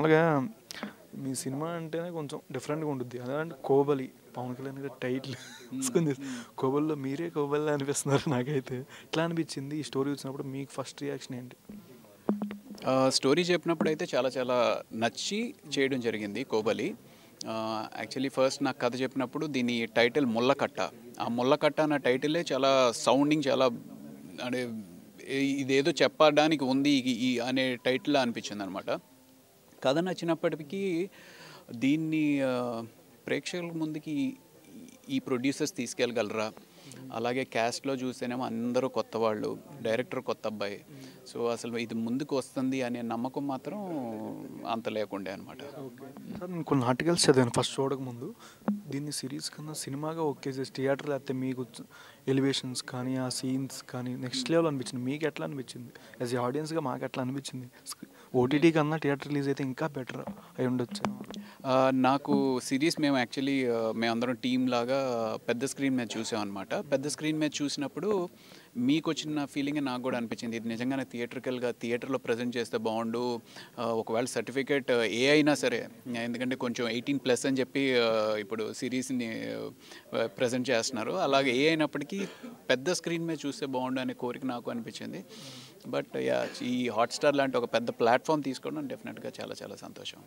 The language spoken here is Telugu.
మామూలుగా మీ సినిమా అంటేనే కొంచెం డిఫరెంట్గా ఉంటుంది. అదేంటే కోబలి పవన్ కళ్యాణ్ గారి టైటిల్ తీసుకుంది. కోబల్లో మీరే కోబల్లా అనిపిస్తున్నారు నాకైతే. ఎట్లా అనిపించింది ఈ స్టోరీ వచ్చినప్పుడు? మీకు ఫస్ట్ రియాక్షన్ ఏంటి? స్టోరీ చెప్పినప్పుడు అయితే చాలా చాలా నచ్చి చేయడం జరిగింది కోబలి. యాక్చువల్లీ ఫస్ట్ నాకు కథ చెప్పినప్పుడు దీని టైటిల్ ముళ్ళకట్ట. ఆ ముళ్ళకట్ట అన్న టైటిలే చాలా సౌండింగ్ చాలా అంటే ఇదేదో చెప్పడానికి ఉంది ఈ అనే టైటిల్ అనిపించింది అనమాట. కథ నచ్చినప్పటికీ దీన్ని ప్రేక్షకుల ముందుకి ఈ ప్రొడ్యూసర్స్ తీసుకెళ్ళగలరా? అలాగే క్యాస్ట్లో చూస్తేనేమో అందరూ కొత్త వాళ్ళు, డైరెక్టర్ కొత్త అబ్బాయి. సో అసలు ఇది ముందుకు వస్తుంది అనే నమ్మకం మాత్రం అంత లేకుండే అనమాట. సార్ నేను కొన్ని ఆర్టికల్స్ చదివాను ఫస్ట్ చూడకముందు. దీన్ని సిరీస్ కన్నా సినిమాగా ఓకే చేసి థియేటర్ లేకపోతే మీకు ఎలివేషన్స్ కానీ ఆ సీన్స్ కానీ నెక్స్ట్ లెవెల్ అనిపించింది. మీకు ఎట్లా అనిపించింది? యాజ్ ఏ ఆడియన్స్గా మాకు ఎట్లా అనిపించింది? ఓటీటీ కన్నా థియేటర్ రిలీజ్ అయితే ఇంకా బెటర్ అయి ఉండొచ్చు. నాకు సిరీస్ మేము యాక్చువల్లీ మేమందరం టీం లాగా పెద్ద స్క్రీన్ మీద చూసాం అనమాట. పెద్ద స్క్రీన్ మీద చూసినప్పుడు మీకు వచ్చిన ఫీలింగ్ నాకు కూడా అనిపించింది. ఇది నిజంగానే థియేటర్లో ప్రజెంట్ చేస్తే బాగుండు. ఒకవేళ సర్టిఫికేట్ ఏ అయినా సరే, ఎందుకంటే కొంచెం 18+ అని చెప్పి ఇప్పుడు సిరీస్ని ప్రజెంట్ చేస్తున్నారు. అలాగే ఏ అయినప్పటికీ పెద్ద స్క్రీన్ మీద చూస్తే బాగుండు అనే కోరిక నాకు అనిపించింది. బట్ ఈ హాట్స్టార్ లాంటి ఒక పెద్ద ప్లాట్ఫామ్ తీసుకోవడం డెఫినెట్గా చాలా చాలా సంతోషం.